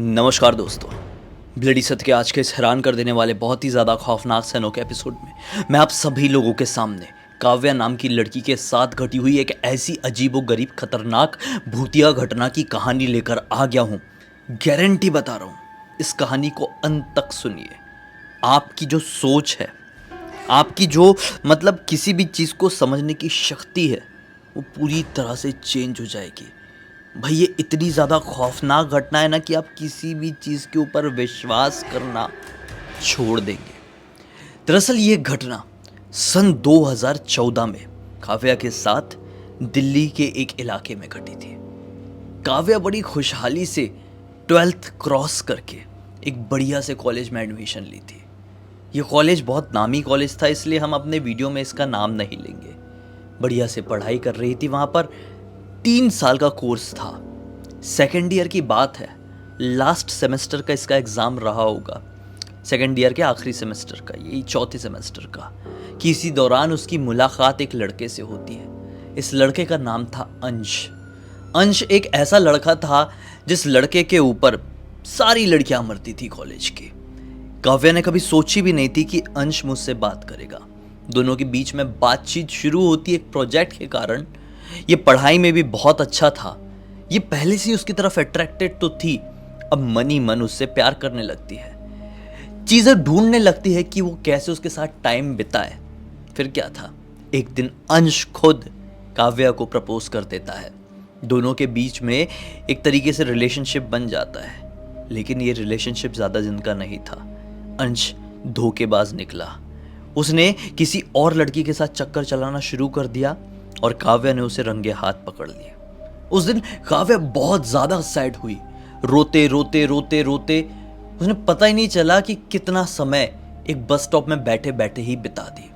नमस्कार दोस्तों। ब्लडी सत्य के आज के इस हैरान कर देने वाले बहुत ही ज़्यादा खौफनाक सैनों के एपिसोड में मैं आप सभी लोगों के सामने काव्या नाम की लड़की के साथ घटी हुई एक ऐसी अजीबोगरीब खतरनाक भूतिया घटना की कहानी लेकर आ गया हूँ। गारंटी बता रहा हूँ, इस कहानी को अंत तक सुनिए। आपकी जो सोच है, आपकी जो किसी भी चीज़ को समझने की शक्ति है, वो पूरी तरह से चेंज हो जाएगी। भाई ये इतनी ज़्यादा खौफनाक घटना है ना कि आप किसी भी चीज़ के ऊपर विश्वास करना छोड़ देंगे। दरअसल ये घटना सन 2014 में काव्या के साथ दिल्ली के एक इलाके में घटी थी। काव्या बड़ी खुशहाली से 12th क्रॉस करके एक बढ़िया से कॉलेज में एडमिशन ली थी। ये कॉलेज बहुत नामी कॉलेज था, इसलिए हम अपने वीडियो में इसका नाम नहीं लेंगे। बढ़िया से पढ़ाई कर रही थी वहाँ पर। 3 साल का कोर्स था। सेकेंड ईयर की बात है, लास्ट सेमेस्टर का इसका एग्ज़ाम रहा होगा, सेकेंड ईयर के आखिरी सेमेस्टर का, यही चौथे सेमेस्टर का। कि इसी दौरान उसकी मुलाकात एक लड़के से होती है। इस लड़के का नाम था अंश। अंश एक ऐसा लड़का था जिस लड़के के ऊपर सारी लड़कियां मरती थी कॉलेज की। काव्या ने कभी सोची भी नहीं थी कि अंश मुझसे बात करेगा। दोनों के बीच में बातचीत शुरू होती है एक प्रोजेक्ट के कारण। ये पढ़ाई में भी बहुत अच्छा था। ये पहले से उसकी तरफ अट्रैक्टेड तो थी, अब मन ही मन उससे प्यार करने लगती है। चीजें ढूंढने लगती है कि वो कैसे उसके साथ टाइम बिताए। फिर क्या था, एक दिन अंश खुद काव्या को प्रपोज कर देता है। दोनों के बीच में एक तरीके से रिलेशनशिप बन जाता है, लेकिन ये रिलेशनशिप ज्यादा दिन का नहीं था। अंश धोखेबाज निकला। उसने किसी और लड़की के साथ चक्कर चलाना शुरू कर दिया और काव्या ने उसे रंगे हाथ पकड़ लिया। उस दिन काव्या बहुत ज्यादा सैड हुई। रोते रोते रोते रोते उसने पता ही नहीं चला कि कितना समय एक बस स्टॉप में बैठे बैठे ही बिता दी।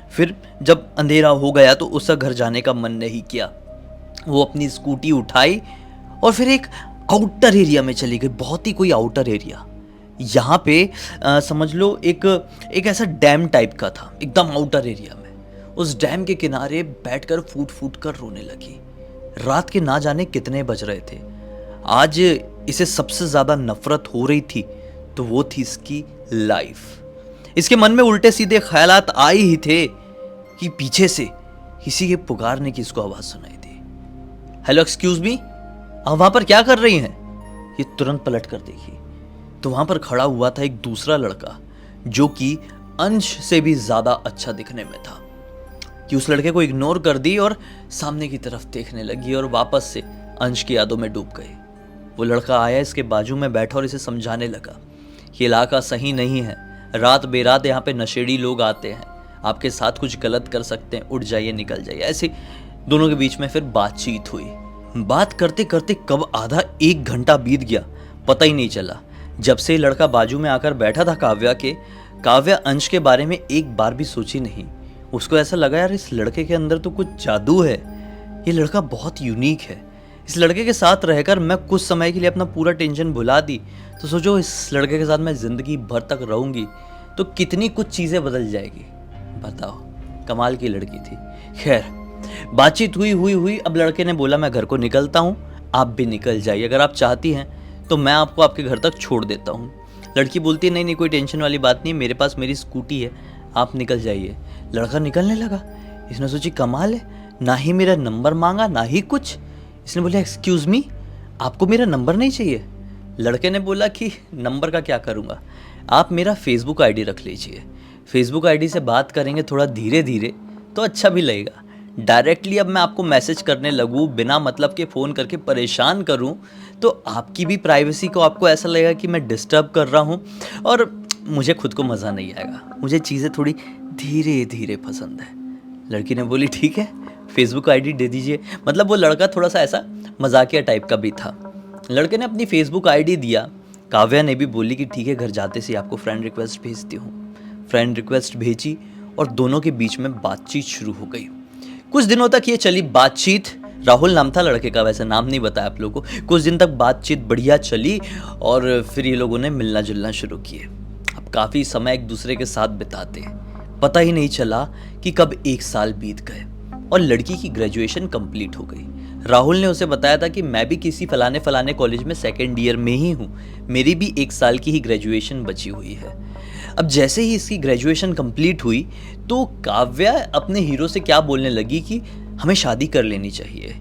फिर जब अंधेरा हो गया तो उसका घर जाने का मन नहीं किया। वो अपनी स्कूटी उठाई और फिर एक आउटर एरिया में चली गई, बहुत ही कोई आउटर एरिया। यहाँ पे समझ लो एक ऐसा डैम टाइप का था, एकदम आउटर एरिया में। उस डैम के किनारे बैठकर फूट फूट कर रोने लगी। रात के ना जाने कितने बज रहे थे। आज इसे सबसे ज्यादा नफरत हो रही थी तो वो थी इसकी लाइफ। इसके मन में उल्टे सीधे ख्यालात आए ही थे कि पीछे से किसी के पुकारने की इसको आवाज सुनाई दी। हेलो, एक्सक्यूज मी, आप वहां पर क्या कर रही हैं? ये तुरंत पलट कर देखी तो वहां पर खड़ा हुआ था एक दूसरा लड़का जो कि अंश से भी ज्यादा अच्छा दिखने में था। कि उस लड़के को इग्नोर कर दी और सामने की तरफ देखने लगी और वापस से अंश की यादों में डूब गई। वो लड़का आया, इसके बाजू में बैठा और इसे समझाने लगा कि इलाका सही नहीं है, रात बेरात यहाँ पे नशेड़ी लोग आते हैं, आपके साथ कुछ गलत कर सकते हैं, उठ जाइए निकल जाइए। ऐसे दोनों के बीच में फिर बातचीत हुई। बात करते करते कब आधा 1 घंटा बीत गया पता ही नहीं चला। जब से लड़का बाजू में आकर बैठा था काव्या के, काव्या अंश के बारे में एक बार भी सोची नहीं। उसको ऐसा लगा यार इस लड़के के अंदर तो कुछ जादू है, ये लड़का बहुत यूनिक है। इस लड़के के साथ रहकर मैं कुछ समय के लिए अपना पूरा टेंशन भुला दी, तो सोचो इस लड़के के साथ मैं जिंदगी भर तक रहूंगी तो कितनी कुछ चीजें बदल जाएगी। बताओ, कमाल की लड़की थी। खैर, बातचीत हुई हुई हुई अब लड़के ने बोला मैं घर को निकलता हूँ, आप भी निकल जाइए, अगर आप चाहती हैं तो मैं आपको आपके घर तक छोड़ देता हूँ। लड़की बोलती है नहीं नहीं, कोई टेंशन वाली बात नहीं, मेरे पास मेरी स्कूटी है, आप निकल जाइए। लड़का निकलने लगा। इसने सोची कमाल है, ना ही मेरा नंबर मांगा ना ही कुछ। इसने बोला एक्सक्यूज मी, आपको मेरा नंबर नहीं चाहिए? लड़के ने बोला कि नंबर का क्या करूँगा, आप मेरा फेसबुक आईडी रख लीजिए, फेसबुक आईडी से बात करेंगे थोड़ा धीरे धीरे तो अच्छा भी लगेगा। डायरेक्टली अब मैं आपको मैसेज करने लगूँ, बिना मतलब के फ़ोन करके परेशान करूँ तो आपकी भी प्राइवेसी को आपको ऐसा लगेगा कि मैं डिस्टर्ब कर रहा हूँ और मुझे खुद को मज़ा नहीं आएगा। मुझे चीज़ें थोड़ी धीरे धीरे पसंद है। लड़की ने बोली ठीक है, फेसबुक आईडी दे दीजिए। मतलब वो लड़का थोड़ा सा ऐसा मजाकिया टाइप का भी था। लड़के ने अपनी फेसबुक आईडी दिया। काव्या ने भी बोली कि ठीक है, घर जाते से आपको फ्रेंड रिक्वेस्ट भेजती हूँ। फ्रेंड रिक्वेस्ट भेजी और दोनों के बीच में बातचीत शुरू हो गई। कुछ दिनों तक ये चली बातचीत। राहुल नाम था लड़के का, वैसे नाम नहीं बताया आप लोगों को। कुछ दिन तक बातचीत बढ़िया चली और फिर ये लोगों ने मिलना जुलना शुरू किए। अब काफ़ी समय एक दूसरे के साथ बिताते, पता ही नहीं चला कि कब 1 साल बीत गए और लड़की की ग्रेजुएशन कंप्लीट हो गई। राहुल ने उसे बताया था कि मैं भी किसी फलाने फलाने कॉलेज में सेकेंड ईयर में ही हूँ, मेरी भी 1 साल की ही ग्रेजुएशन बची हुई है। अब जैसे ही इसकी ग्रेजुएशन कंप्लीट हुई तो काव्या अपने हीरो से क्या बोलने लगी कि हमें शादी कर लेनी चाहिए।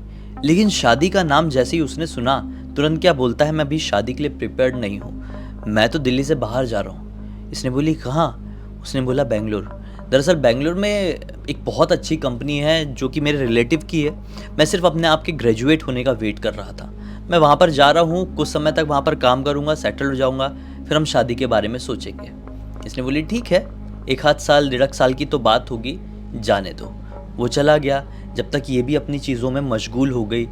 लेकिन शादी का नाम जैसे ही उसने सुना तुरंत क्या बोलता है, मैं अभी शादी के लिए प्रिपेयर्ड नहीं हूँ, मैं तो दिल्ली से बाहर जा रहा हूँ। इसने बोली कहाँ? उसने बोला बेंगलोर। दरअसल बेंगलोर में एक बहुत अच्छी कंपनी है जो कि मेरे रिलेटिव की है, मैं सिर्फ अपने आप के ग्रेजुएट होने का वेट कर रहा था, मैं वहाँ पर जा रहा हूँ, कुछ समय तक वहाँ पर काम करूँगा, सेटल हो जाऊँगा, फिर हम शादी के बारे में सोचेंगे। इसने बोली ठीक है, 1 आध साल 1.5 साल की तो बात होगी, जाने दो। वो चला गया, जब तक ये भी अपनी चीज़ों में मशगूल हो गई,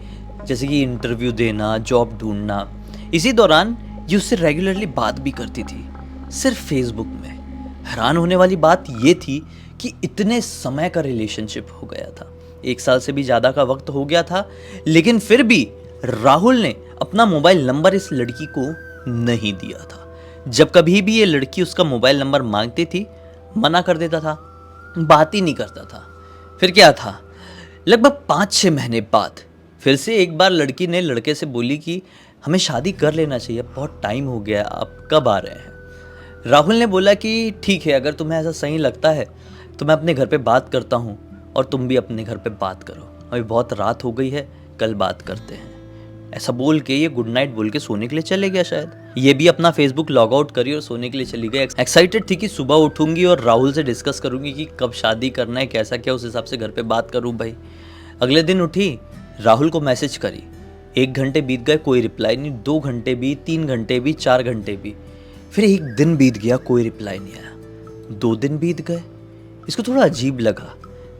जैसे कि इंटरव्यू देना, जॉब ढूंढना। इसी दौरान ये उससे रेगुलरली बात भी करती थी, सिर्फ फेसबुक में। हैरान होने वाली बात ये थी कि इतने समय का रिलेशनशिप हो गया था, 1 साल से भी ज़्यादा का वक्त हो गया था, लेकिन फिर भी राहुल ने अपना मोबाइल नंबर इस लड़की को नहीं दिया था। जब कभी भी ये लड़की उसका मोबाइल नंबर मांगती थी, मना कर देता था, बात ही नहीं करता था। फिर क्या था, लगभग 5-6 महीने बाद फिर से एक बार लड़की ने लड़के से बोली कि हमें शादी कर लेना चाहिए, बहुत टाइम हो गया, आप कब आ रहे हैं? राहुल ने बोला कि ठीक है, अगर तुम्हें ऐसा सही लगता है तो मैं अपने घर पे बात करता हूँ और तुम भी अपने घर पे बात करो, अभी बहुत रात हो गई है, कल बात करते हैं। ऐसा बोल के ये गुड नाइट बोल के सोने के लिए चले गया। शायद ये भी अपना फेसबुक लॉग आउट करी और सोने के लिए चली गई। एक्साइटेड थी कि सुबह उठूंगी और राहुल से डिस्कस करूंगी कि कब शादी करना है, कैसा क्या, उस हिसाब से घर पे बात करूं भाई। अगले दिन उठी, राहुल को मैसेज करी, 1 घंटे बीत गए, कोई रिप्लाई नहीं, 2 घंटे भी, 3 घंटे भी, 4 घंटे भी, फिर 1 दिन बीत गया, कोई रिप्लाई नहीं आया। 2 दिन बीत गए, इसको थोड़ा अजीब लगा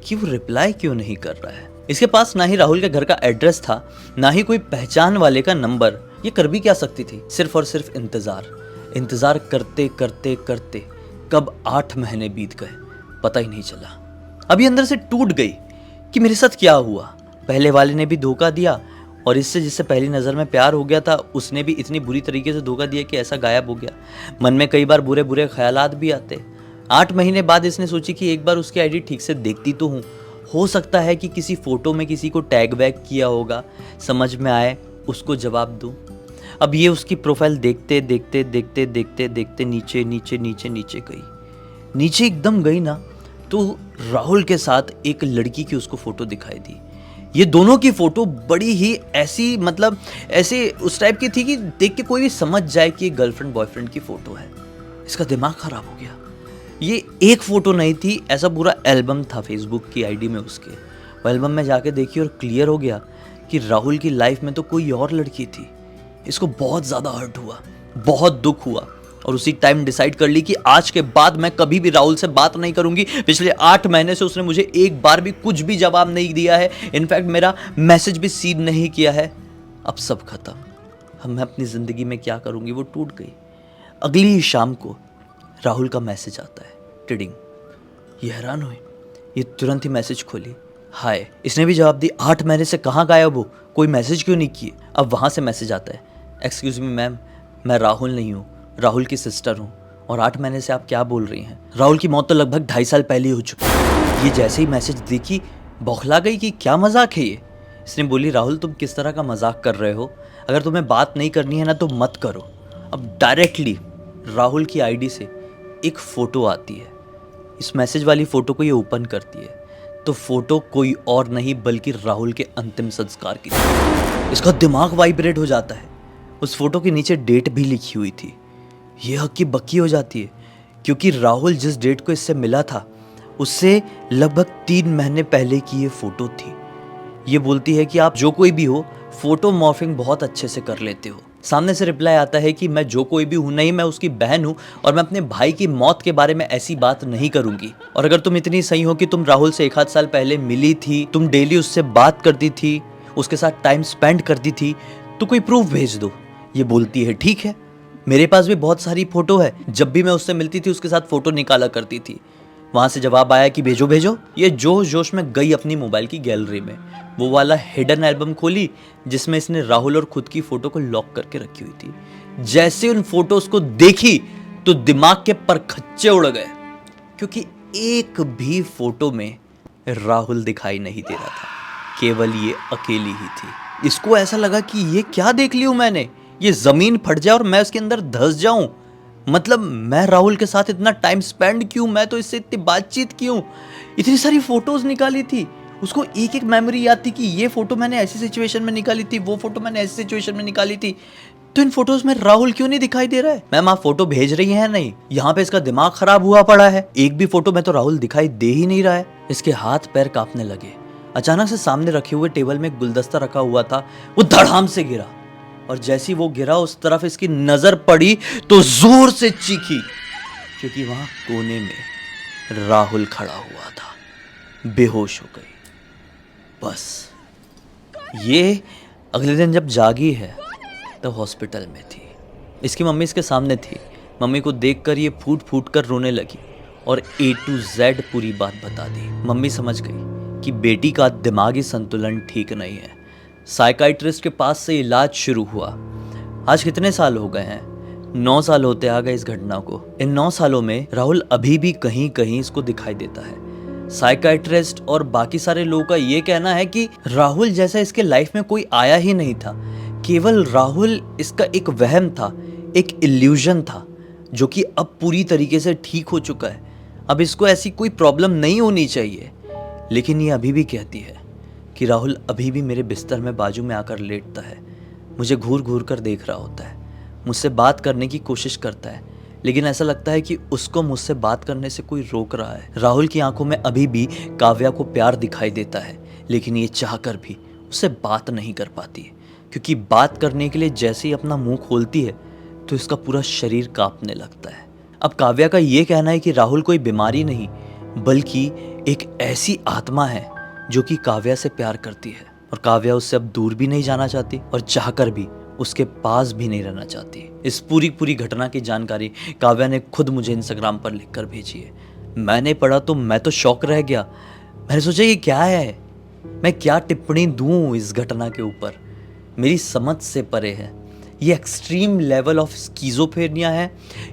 कि वो रिप्लाई क्यों नहीं कर रहा है। इसके पास ना ही राहुल के घर का एड्रेस था, ना ही कोई पहचान वाले का नंबर। ये कर भी क्या सकती थी? सिर्फ और सिर्फ इंतजार करते करते करते कब 8 महीने बीत गए, पता ही नहीं चला। अभी अंदर से टूट गई कि मेरे साथ क्या हुआ। पहले वाले ने भी धोखा दिया और इससे जिससे पहली नज़र में प्यार हो गया था उसने भी इतनी बुरी तरीके से धोखा दिया कि ऐसा गायब हो गया। मन में कई बार बुरे बुरे ख्यालात भी आते। 8 महीने बाद इसने सोची कि एक बार उसकी आईडी ठीक से देखती तो हूँ, हो सकता है कि किसी फोटो में किसी को टैग बैक किया होगा, समझ में आए, उसको जवाब दूँ। अब ये उसकी प्रोफाइल देखते देखते देखते देखते देखते नीचे नीचे नीचे नीचे गई। नीचे एकदम गई ना तो राहुल के साथ एक लड़की की उसको फोटो दिखाई दी। ये दोनों की फोटो बड़ी ही ऐसी, मतलब ऐसे उस टाइप की थी कि देख के कोई भी समझ जाए कि गर्लफ्रेंड बॉयफ्रेंड की फोटो है। इसका दिमाग खराब हो गया। ये एक फोटो नहीं थी, ऐसा पूरा एल्बम था फेसबुक की आईडी में उसके। वो एल्बम में जाके देखी और क्लियर हो गया कि राहुल की लाइफ में तो कोई और लड़की थी। इसको बहुत ज़्यादा हर्ट हुआ, बहुत दुख हुआ और उसी टाइम डिसाइड कर ली कि आज के बाद मैं कभी भी राहुल से बात नहीं करूंगी। पिछले 8 महीने से उसने मुझे एक बार भी कुछ भी जवाब नहीं दिया है, इनफैक्ट मेरा मैसेज भी सीन नहीं किया है। अब सब खत्म, अब मैं अपनी ज़िंदगी में क्या करूंगी? वो टूट गई। अगली ही शाम को राहुल का मैसेज आता है, टिडिंग। ये हैरान हुई, ये तुरंत ही मैसेज खोली, हाय। इसने भी जवाब दी, 8 महीने से कहाँ गायब हो, कोई मैसेज क्यों नहीं किए? अब वहाँ से मैसेज आता है, एक्सक्यूज़ मी मैम, मैं राहुल नहीं हूँ, राहुल की सिस्टर हूँ, और 8 महीने से आप क्या बोल रही हैं? राहुल की मौत तो लगभग 2.5 साल पहले ही हो चुकी है। ये जैसे ही मैसेज देखी बौखला गई कि क्या मजाक है ये। इसने बोली, राहुल तुम किस तरह का मजाक कर रहे हो? अगर तुम्हें बात नहीं करनी है ना तो मत करो। अब डायरेक्टली राहुल की आईडी से एक फ़ोटो आती है। इस मैसेज वाली फ़ोटो को ये ओपन करती है तो फ़ोटो कोई और नहीं बल्कि राहुल के अंतिम संस्कार की थी। इसका दिमाग वाइब्रेट हो जाता है। उस फोटो के नीचे डेट भी लिखी हुई थी। ये हक्की बक्की हो जाती है क्योंकि राहुल जिस डेट को इससे मिला था उससे लगभग 3 महीने पहले की ये फ़ोटो थी। ये बोलती है कि आप जो कोई भी हो, फ़ोटो मॉर्फिंग बहुत अच्छे से कर लेते हो। सामने से रिप्लाई आता है कि मैं जो कोई भी हूँ नहीं, मैं उसकी बहन हूँ और मैं अपने भाई की मौत के बारे में ऐसी बात नहीं करूँगी। और अगर तुम इतनी सही हो कि तुम राहुल से 1 आध साल पहले मिली थी, तुम डेली उससे बात करती थी, उसके साथ टाइम स्पेंड करती थी, तो कोई प्रूफ भेज दो। ये बोलती है ठीक है, मेरे पास भी बहुत सारी फ़ोटो है, जब भी मैं उससे मिलती थी उसके साथ फ़ोटो निकाला करती थी। वहाँ से जवाब आया कि भेजो भेजो। ये जोश जोश में गई अपनी मोबाइल की गैलरी में, वो वाला हिडन एल्बम खोली जिसमें इसने राहुल और खुद की फ़ोटो को लॉक करके रखी हुई थी। जैसे उन फोटोज़ को देखी तो दिमाग के परखच्चे उड़ गए क्योंकि एक भी फ़ोटो में राहुल दिखाई नहीं दे रहा था। केवल ये अकेली ही थी। इसको ऐसा लगा कि ये क्या देख लिया मैंने, ये जमीन फट जाए और मैं उसके अंदर धंस जाऊं। मतलब मैं राहुल के साथ इतना टाइम स्पेंड क्यों, मैं तो इससे इतनी बातचीत क्यों, इतनी सारी फोटोज निकाली थी, उसको एक एक मेमोरी याद थी कि ये फोटो मैंने ऐसी सिचुएशन में निकाली थी, वो फोटो मैंने ऐसी सिचुएशन में निकाली थी। तो इन फोटोज में राहुल क्यों नहीं दिखाई दे रहा है? मैम आप फोटो भेज रही हैं नहीं, यहाँ पे इसका दिमाग खराब हुआ पड़ा है, एक भी फोटो में तो राहुल दिखाई दे ही नहीं रहा है। इसके हाथ पैर कांपने लगे। अचानक से सामने रखे हुए टेबल में एक गुलदस्ता रखा हुआ था, वो धड़ाम से गिरा और जैसी वो गिरा उस तरफ इसकी नजर पड़ी तो जोर से चीखी, क्योंकि वहां कोने में राहुल खड़ा हुआ था। बेहोश हो गई। बस ये अगले दिन जब जागी है तो हॉस्पिटल में थी। इसकी मम्मी इसके सामने थी। मम्मी को देखकर ये फूट फूट कर रोने लगी और A to Z पूरी बात बता दी। मम्मी समझ गई कि बेटी का दिमागी संतुलन ठीक नहीं है। साइकाइट्रिस्ट के पास से इलाज शुरू हुआ। आज कितने साल हो गए हैं? 9 साल होते आ गए इस घटना को। इन 9 सालों में राहुल अभी भी कहीं कहीं इसको दिखाई देता है। साइकाइट्रिस्ट और बाकी सारे लोगों का ये कहना है कि राहुल जैसा इसके लाइफ में कोई आया ही नहीं था। केवल राहुल इसका एक वहम था, एक इल्यूजन था, जो कि अब पूरी तरीके से ठीक हो चुका है। अब इसको ऐसी कोई प्रॉब्लम नहीं होनी चाहिए। लेकिन ये अभी भी कहती है कि राहुल अभी भी मेरे बिस्तर में बाजू में आकर लेटता है, मुझे घूर घूर कर देख रहा होता है, मुझसे बात करने की कोशिश करता है, लेकिन ऐसा लगता है कि उसको मुझसे बात करने से कोई रोक रहा है। राहुल की आंखों में अभी भी काव्या को प्यार दिखाई देता है, लेकिन ये चाहकर भी उससे बात नहीं कर पाती है, क्योंकि बात करने के लिए जैसे ही अपना मुंह खोलती है तो इसका पूरा शरीर कांपने लगता है। अब काव्या का ये कहना है कि राहुल कोई बीमारी नहीं, बल्कि एक ऐसी आत्मा है जो कि काव्या से प्यार करती है, और काव्या उससे अब दूर भी नहीं जाना चाहती और चाहकर भी उसके पास भी नहीं रहना चाहती। इस पूरी घटना की जानकारी काव्या ने खुद मुझे इंस्टाग्राम पर लिखकर भेजी है। मैंने पढ़ा तो मैं तो शॉक रह गया। मैंने सोचा ये क्या है, मैं क्या टिप्पणी दूं इस घटना के ऊपर, मेरी समझ से परे है। ये एक्सट्रीम लेवल ऑफ स्किज़ोफ्रेनिया है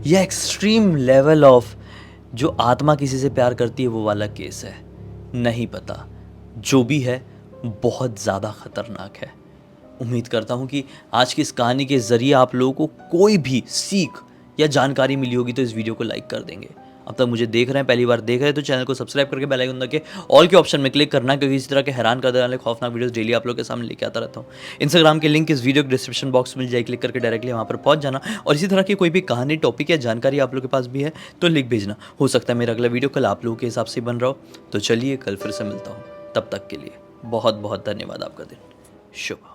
या एक्सट्रीम लेवल ऑफ जो आत्मा किसी से प्यार करती है वो वाला केस है, नहीं पता। जो भी है बहुत ज़्यादा ख़तरनाक है। उम्मीद करता हूँ कि आज की इस कहानी के ज़रिए आप लोगों को कोई भी सीख या जानकारी मिली होगी, तो इस वीडियो को लाइक कर देंगे। अब तक मुझे देख रहे हैं, पहली बार देख रहे हैं, तो चैनल को सब्सक्राइब करके बेल आइकन दबा के ऑल के ऑप्शन में क्लिक करना, क्योंकि इसी तरह के हैरान कर देने वाले खौफनाक वीडियोस डेली आप लोगों के सामने लेके आता रहता हूँ। इंस्टाग्राम के लिंक इस वीडियो के डिस्क्रिप्शन बॉक्स में जाए, क्लिक करके डायरेक्टली वहाँ पर पहुँच जाना। और इसी तरह की कोई भी कहानी, टॉपिक या जानकारी आप लोगों के पास भी है तो लिख भेजना। हो सकता है मेरा अगला वीडियो कल आप लोगों के हिसाब से बन रहा हो। तो चलिए कल फिर से मिलता हूँ, तब तक के लिए बहुत बहुत धन्यवाद। आपका दिन शुभ।